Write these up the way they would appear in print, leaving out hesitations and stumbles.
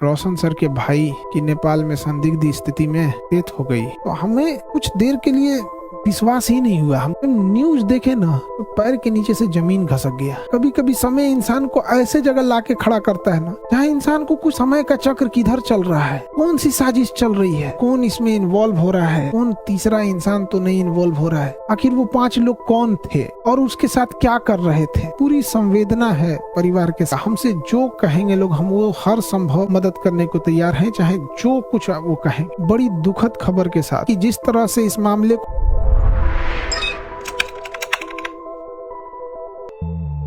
रोशन sir के भाई की नेपाल में संदिग्ध स्थिति में डेथ हो गई तो हमें कुछ देर के लिए विश्वास ही नहीं हुआ। हम न्यूज देखे ना तो पैर के नीचे से जमीन खसक गया। कभी कभी समय इंसान को ऐसे जगह लाके खड़ा करता है ना जहाँ इंसान को कुछ समय का चक्र किधर चल रहा है, कौन सी साजिश चल रही है, कौन इसमें इन्वॉल्व हो रहा है, कौन तीसरा इंसान तो नहीं इन्वॉल्व हो रहा है, आखिर वो 5 लोग कौन थे और उसके साथ क्या कर रहे थे। पूरी संवेदना है परिवार के साथ। हमसे जो कहेंगे लोग हम वो हर संभव मदद करने को तैयार हैं, चाहे जो कुछ वो कहें। बड़ी दुखद खबर के साथ कि जिस तरह से इस मामले को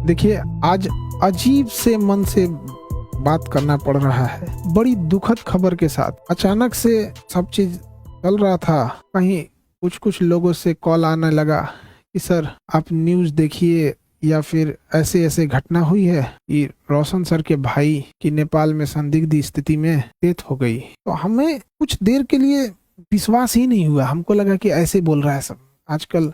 देखिए, आज अजीब से मन से बात करना पड़ रहा है। बड़ी दुखद खबर के साथ अचानक से सब चीज चल रहा था, कहीं कुछ लोगों से कॉल आने लगा कि सर आप न्यूज देखिए या फिर ऐसे ऐसे घटना हुई है कि रोशन सर के भाई की नेपाल में संदिग्ध स्थिति में डेथ हो गई। तो हमें कुछ देर के लिए विश्वास ही नहीं हुआ। हमको लगा कि ऐसे बोल रहा है सब। आजकल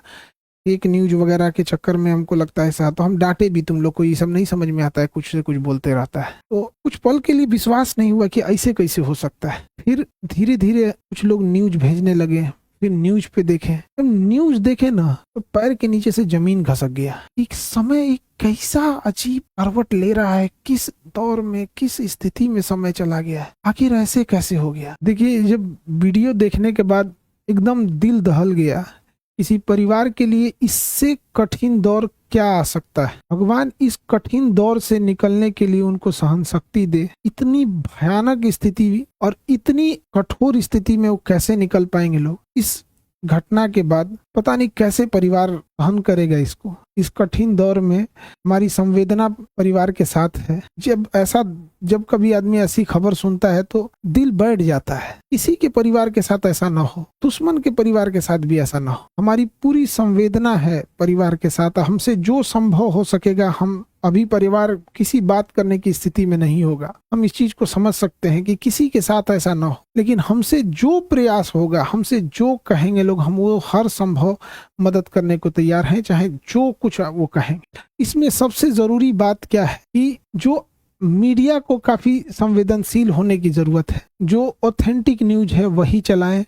एक न्यूज वगैरह के चक्कर में हमको लगता है ऐसा, तो हम डांटे भी, तुम लोग को ये सब नहीं समझ में आता है, कुछ से कुछ बोलते रहता है। तो कुछ पल के लिए विश्वास नहीं हुआ कि ऐसे कैसे हो सकता है। फिर धीरे धीरे कुछ लोग न्यूज भेजने लगे, फिर न्यूज पे देखे। जब न्यूज देखे ना तो पैर के नीचे से जमीन खसक गया। एक समय कैसा अजीब करवट ले रहा है, किस दौर में किस स्थिति में समय चला गया है, आखिर ऐसे कैसे हो गया। देखिए, जब वीडियो देखने के बाद एकदम दिल दहल गया। किसी परिवार के लिए इससे कठिन दौर क्या आ सकता है। भगवान इस कठिन दौर से निकलने के लिए उनको सहन शक्ति दे। इतनी भयानक स्थिति और इतनी कठोर स्थिति में वो कैसे निकल पाएंगे लोग। इस घटना के बाद पता नहीं कैसे परिवार सहन करेगा इसको। इस कठिन दौर में हमारी संवेदना परिवार के साथ है। जब कभी आदमी ऐसी खबर सुनता है तो दिल बैठ जाता है। किसी के परिवार के साथ ऐसा ना हो, दुश्मन के परिवार के साथ भी ऐसा ना हो। हमारी पूरी संवेदना है परिवार के साथ। हमसे जो संभव हो सकेगा, हम अभी परिवार किसी बात करने की स्थिति में नहीं होगा। हम इस चीज को समझ सकते हैं कि किसी के साथ ऐसा ना हो, लेकिन हमसे जो प्रयास होगा, हमसे जो कहेंगे लोग, हम वो हर संभव मदद करने को तैयार हैं, चाहे जो कुछ वो कहेंगे। इसमें सबसे जरूरी बात क्या है कि जो मीडिया को काफी संवेदनशील होने की जरूरत है। जो ऑथेंटिक न्यूज है वही चलाएं।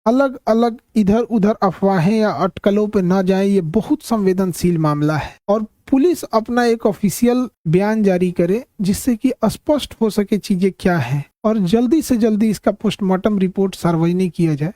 अलग अलग इधर उधर अफवाहें या अटकलों पे ना जाएं। ये बहुत संवेदनशील मामला है और पुलिस अपना एक ऑफिशियल बयान जारी करे जिससे कि स्पष्ट हो सके चीजें क्या हैं और जल्दी से जल्दी इसका पोस्टमार्टम रिपोर्ट सार्वजनिक किया जाए।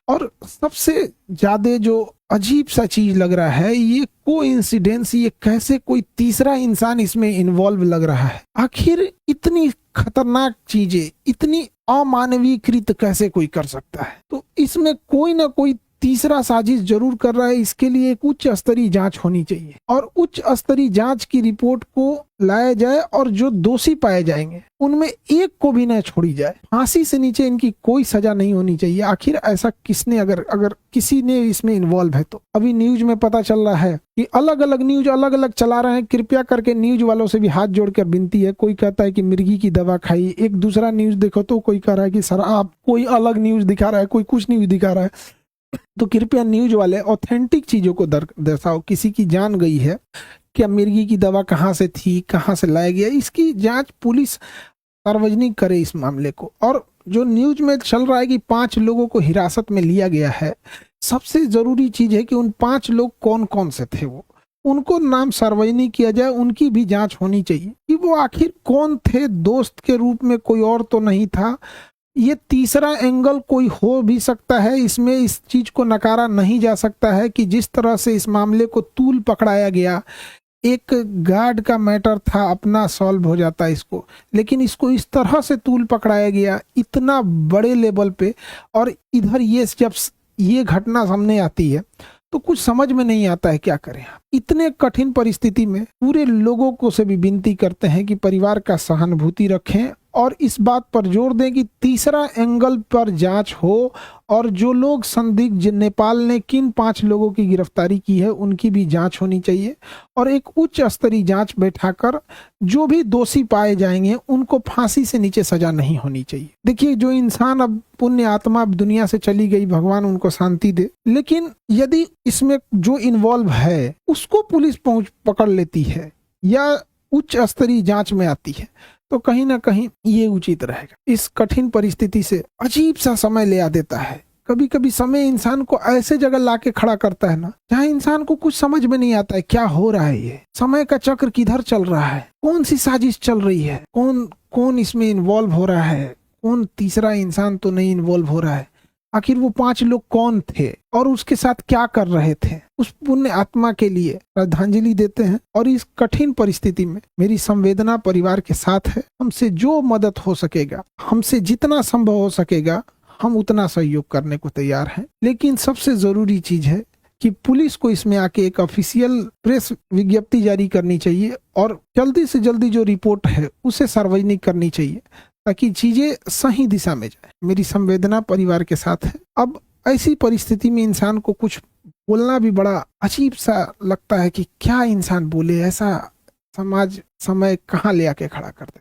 और सबसे ज्यादा जो अजीब सा चीज लग रहा है, ये कोइंसिडेंस, ये कैसे कोई तीसरा इंसान इसमें इन्वॉल्व लग रहा है। आखिर इतनी खतरनाक चीजें, इतनी अमानवीकृत कैसे कोई कर सकता है। तो इसमें कोई ना कोई तीसरा साजिश जरूर कर रहा है। इसके लिए एक उच्च स्तरीय जांच होनी चाहिए और उच्च स्तरीय जांच की रिपोर्ट को लाया जाए और जो दोषी पाए जाएंगे उनमें एक को भी न छोड़ी जाए। फांसी से नीचे इनकी कोई सजा नहीं होनी चाहिए। आखिर ऐसा किसने, अगर किसी ने इसमें इन्वॉल्व है तो। अभी न्यूज में पता चल रहा है कि अलग अलग न्यूज अलग अलग चला रहे हैं। कृपया करके न्यूज वालों से भी हाथ जोड़कर विनती है। कोई कहता है कि मिर्गी की दवा खाई, एक दूसरा न्यूज देखो तो कोई कह रहा है कि सर आप, कोई अलग न्यूज दिखा रहा है, कोई कुछ न्यूज दिखा रहा है। तो कृपया न्यूज वाले ऑथेंटिक चीजों को दर्शाओ। किसी की जान गई है, क्या मिर्गी की दवा कहाँ से थी, कहाँ से लाया गया, इसकी जांच पुलिस सार्वजनिक करे इस मामले को। और जो न्यूज में चल रहा है कि 5 लोगों को हिरासत में लिया गया है, सबसे जरूरी चीज है कि उन 5 लोग कौन कौन से थे, वो उनको नाम सार्वजनिक किया जाए। उनकी भी जांच होनी चाहिए कि वो आखिर कौन थे। दोस्त के रूप में कोई और तो नहीं था। ये तीसरा एंगल कोई हो भी सकता है इसमें। इस चीज को नकारा नहीं जा सकता है कि जिस तरह से इस मामले को तूल पकड़ाया गया, एक गार्ड का मैटर था, अपना सॉल्व हो जाता है इसको, लेकिन इसको इस तरह से तूल पकड़ाया गया इतना बड़े लेवल पे। और इधर ये जब ये घटना सामने आती है तो कुछ समझ में नहीं आता है क्या करें। इतने कठिन परिस्थिति में पूरे लोगों को से भी विनती करते हैं कि परिवार का सहानुभूति रखें और इस बात पर जोर दें कि तीसरा एंगल पर जांच हो और जो लोग संदिग्ध, नेपाल ने किन 5 लोगों की गिरफ्तारी की है उनकी भी जांच होनी चाहिए और एक उच्च स्तरीय जांच बैठाकर जो भी दोषी पाए जाएंगे उनको फांसी से नीचे सजा नहीं होनी चाहिए। देखिए, जो इंसान अब पुण्य आत्मा अब दुनिया से चली गई, भगवान उनको शांति दे, लेकिन यदि इसमें जो इन्वॉल्व है उसको पुलिस पकड़ लेती है या उच्च स्तरीय जांच में आती है तो कहीं ना कहीं ये उचित रहेगा। इस कठिन परिस्थिति से अजीब सा समय ले आ देता है। कभी कभी समय इंसान को ऐसे जगह लाके खड़ा करता है ना, जहाँ इंसान को कुछ समझ में नहीं आता है क्या हो रहा है, ये समय का चक्र किधर चल रहा है, कौन सी साजिश चल रही है, कौन कौन इसमें इन्वॉल्व हो रहा है, कौन तीसरा इंसान तो नहीं इन्वॉल्व हो रहा है, आखिर वो 5 लोग कौन थे और उसके साथ क्या कर रहे थे। उस पुण्य आत्मा के लिए श्रद्धांजलि देते हैं और इस कठिन परिस्थिति में मेरी संवेदना परिवार के साथ है। हमसे जो मदद हो सकेगा, हमसे जितना संभव हो सकेगा, हम उतना सहयोग करने को तैयार हैं। लेकिन सबसे जरूरी चीज है कि पुलिस को इसमें आके एक ऑफिशियल प्रेस विज्ञप्ति जारी करनी चाहिए और जल्दी से जल्दी जो रिपोर्ट है उसे सार्वजनिक करनी चाहिए, ताकि चीजें सही दिशा में जाए। मेरी संवेदना परिवार के साथ है। अब ऐसी परिस्थिति में इंसान को कुछ बोलना भी बड़ा अजीब सा लगता है कि क्या इंसान बोले, ऐसा समाज समय कहाँ ले आके खड़ा कर दे।